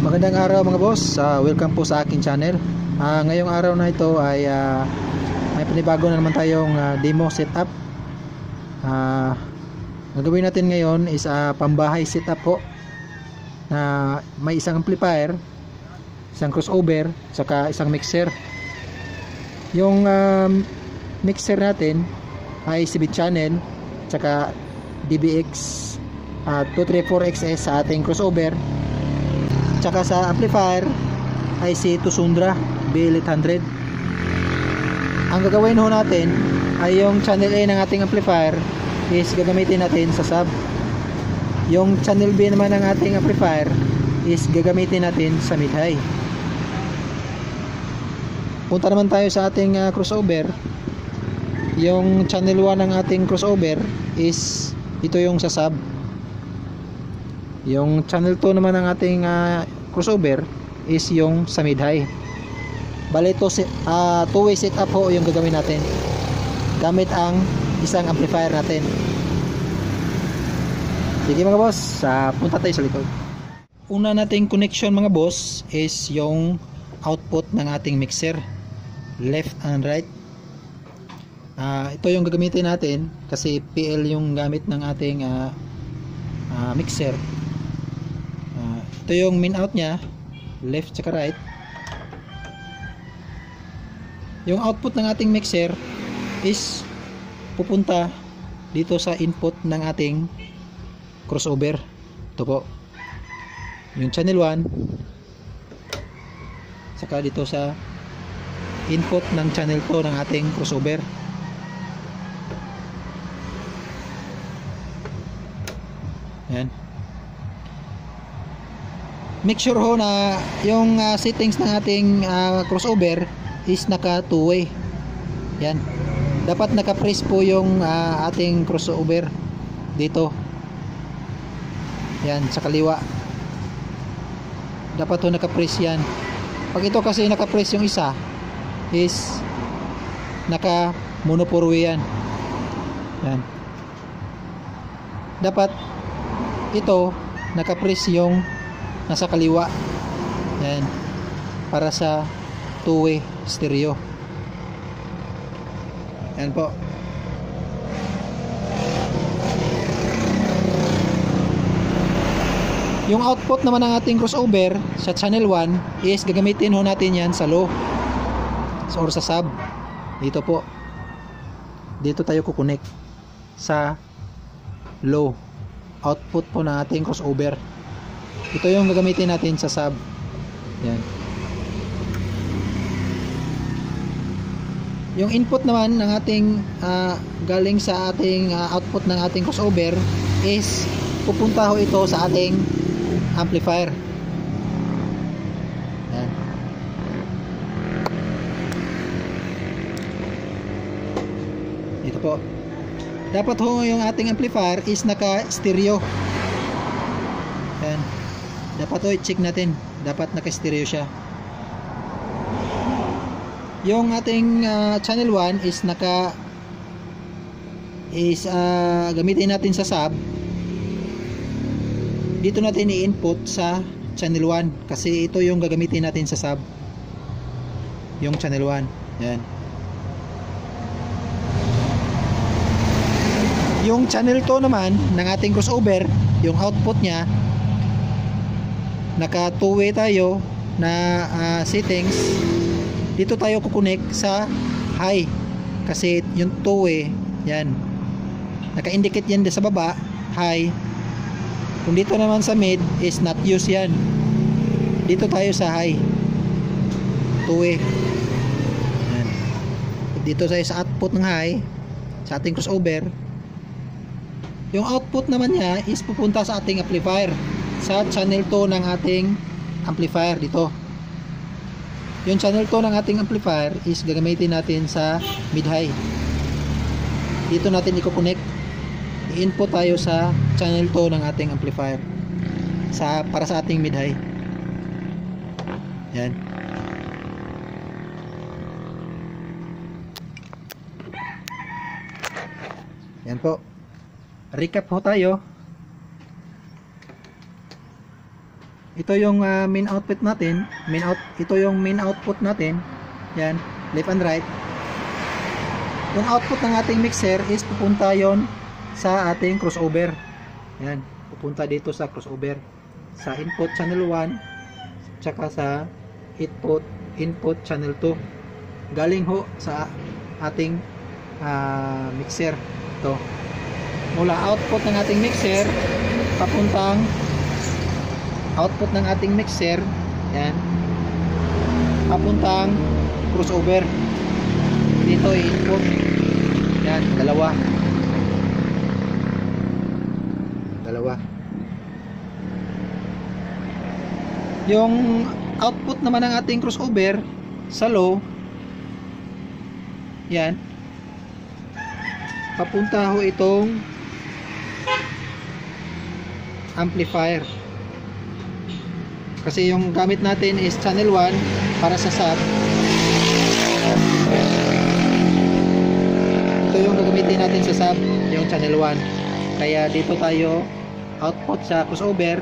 Magandang araw mga boss, welcome po sa aking channel. Ngayong araw na ito ay may panibago na naman tayong demo setup. Gagawin natin ngayon is pambahay setup po, na may isang amplifier, isang crossover, saka isang mixer. Yung mixer natin ay 7 channel, saka DBX 234XS sa ating crossover. Tsaka sa amplifier ay si Tusundra B800. Ang gagawin ho natin ay yung channel A ng ating amplifier is gagamitin natin sa sub. Yung channel B naman ng ating amplifier is gagamitin natin sa mid-high. Punta naman tayo sa ating crossover. Yung channel 1 ng ating crossover is ito yung sa sub. Yung channel 2 naman ng ating crossover is yung sa mid-high. Bale ito two-way setup ho yung gagawin natin gamit ang isang amplifier natin. Sige mga boss, punta tayo sa likod. Una nating connection mga boss is yung output ng ating mixer, left and right. Ito yung gagamitin natin kasi PL yung gamit ng ating mixer. Ito yung min out nya, left saka right. Yung output ng ating mixer is pupunta dito sa input ng ating crossover. Ito po yung channel 1, saka dito sa input ng channel 2 ng ating crossover. Yan. Make sure ho na yung settings ng ating crossover is naka two-way. Yan. Dapat naka-press po yung ating crossover dito. Yan, sa kaliwa. Dapat ho naka-press yan. Pag ito kasi naka-press yung isa is naka mono four-way yan. Yan. Dapat ito naka-press yung nasa kaliwa. Yan, para sa two-way stereo. Yan po. Yung output naman ng ating crossover sa channel 1 is gagamitin ho natin yan sa low or sa sub. Dito po, dito tayo kukonek sa low output po ng ating crossover. Ito yung gagamitin natin sa sub. Yan. Yung input naman ng ating galing sa ating output ng ating crossover is pupunta ho ito sa ating amplifier. Yan. Ito po. Dapat ho yung ating amplifier is naka stereo. Yan. Dapat ho i-check natin, dapat naka-stereo siya. Yung ating channel 1 is gamitin natin sa sub. Dito natin i-input sa channel 1 kasi ito yung gagamitin natin sa sub. Yung channel 1. Yan. Yung channel 2 naman ng ating crossover, yung output nya naka two-way tayo na settings. Dito tayo kukonek sa high kasi yung two-way yan, naka-indicate yan sa baba, high. Kung dito naman sa mid is not use yan. Dito tayo sa high, two-way. Yan. Dito tayo sa output ng high sa ating crossover. Yung output naman niya is pupunta sa ating amplifier sa channel 2 ng ating amplifier dito. Yung channel 2 ng ating amplifier is gagamitin natin sa mid-high. Dito natin i-connect. I-input tayo sa channel 2 ng ating amplifier para sa ating mid-high. Yan. Yan po. Recap ho tayo. ito yung main output natin, ito yung main output natin. Yan, left and right. Yung output ng ating mixer is pupunta yon sa ating crossover. Yan, pupunta dito sa crossover, sa input channel 1 tsaka sa input channel 2. Galing ho sa ating mixer. Ito, mula output ng ating mixer papuntang output ng ating mixer, yan, papuntang crossover. Dito input, yan, dalawa. Yung output naman ng ating crossover sa low, yan, papunta ho itong amplifier. Kasi yung gamit natin is channel 1 para sa sub. Ito yung gagamitin natin sa sub, yung channel 1. Kaya dito tayo output sa crossover,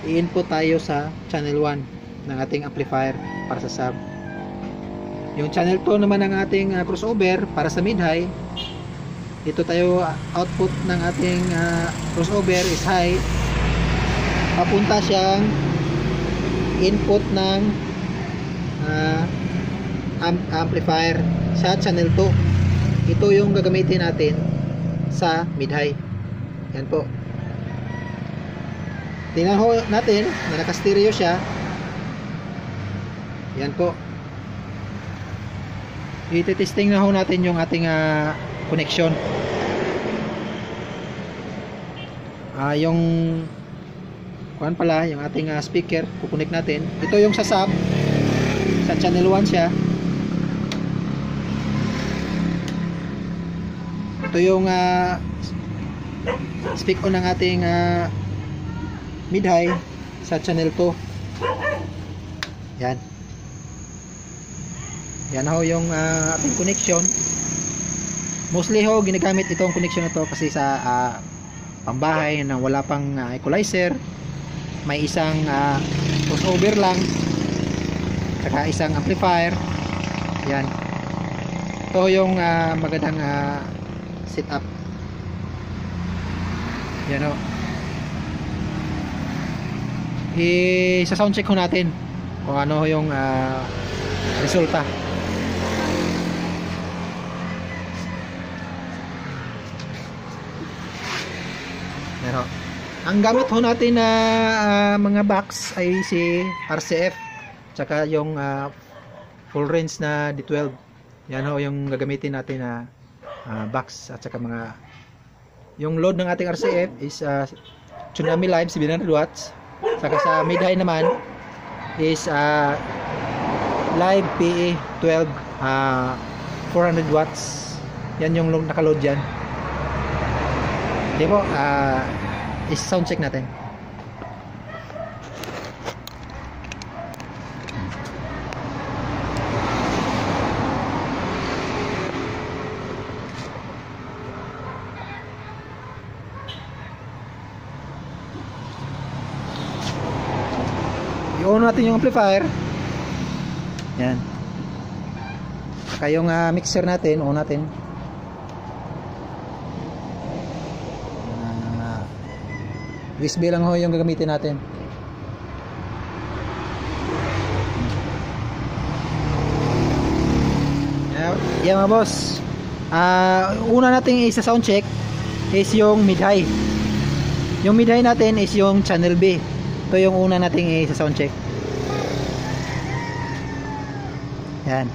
i-input tayo sa channel 1 ng ating amplifier para sa sub. Yung channel 2 naman ng ating crossover para sa mid-high, dito tayo output ng ating crossover is high, papunta siyang input ng amplifier sa channel 2. Ito yung gagamitin natin sa mid-high. Yan po. Tingnan ho natin na naka-stereo siya. Yan po. Iti-testing na ho natin yung ating connection. Yung kuan pala, yung ating speaker, kukunik natin. Ito yung sa sub, sa channel 1 siya. Ito yung speak on ng ating mid-high sa channel 2. Yan. Yan ho yung ating connection. Mostly ho ginagamit itong connection na to kasi sa pambahay nang wala pang equalizer, may isang crossover lang saka isang amplifier. Yan, ito yung magandang setup. Yan o, isa sound check ho natin kung ano yung resulta. Pero ang gamit ho natin na mga box ay si RCF tsaka yung full range na D12. Yan ho yung gagamitin natin na box at saka mga, yung load ng ating RCF is Tsunami Live 700 watts. Saka sa mid-high naman is Live PE 12 400 watts. Yan yung nakaload dyan. Okay po, is sound check natin. I-on natin yung amplifier. Yan. Saka yung mixer natin, on natin. USB lang ho yung gagamitin natin. Yan mga boss. Una natin isa sound check is yung mid-high. Yung mid-high natin is yung channel B. Ito yung una nating isa sound check. Yan.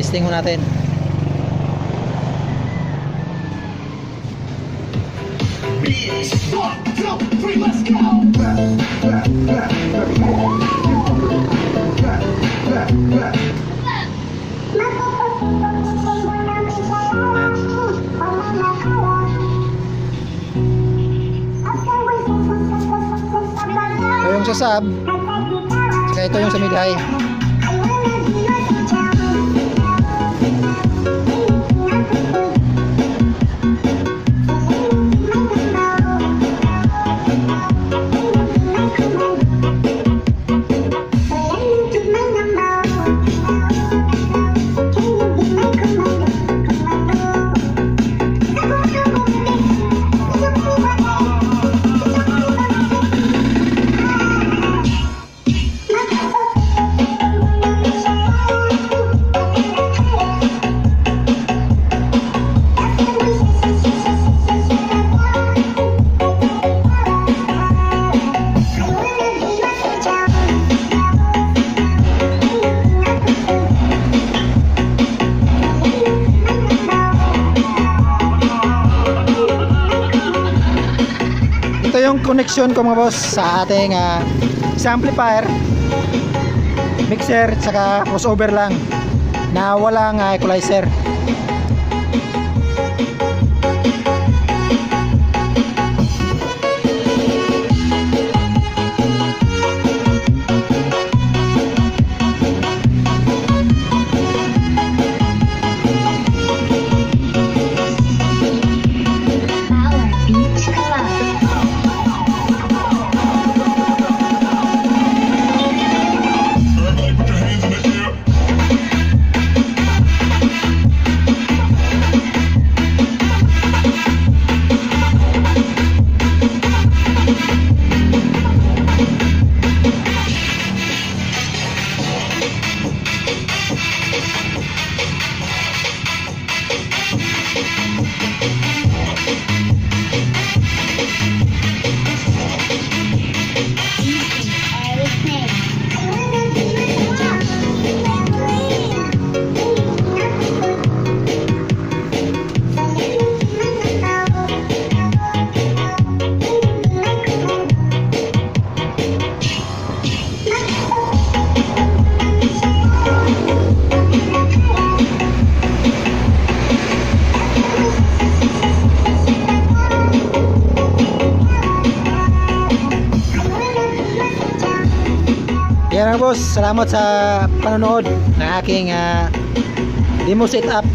Testing mo natin. One, two, three, let's go. Ito yung sa sub, saka ito yung sa mid-high. Ito yung connection ko mga boss sa ating sa amplifier, mixer, saka crossover lang na walang equalizer. Yan mga boss, salamat sa panonood ng aking demo setup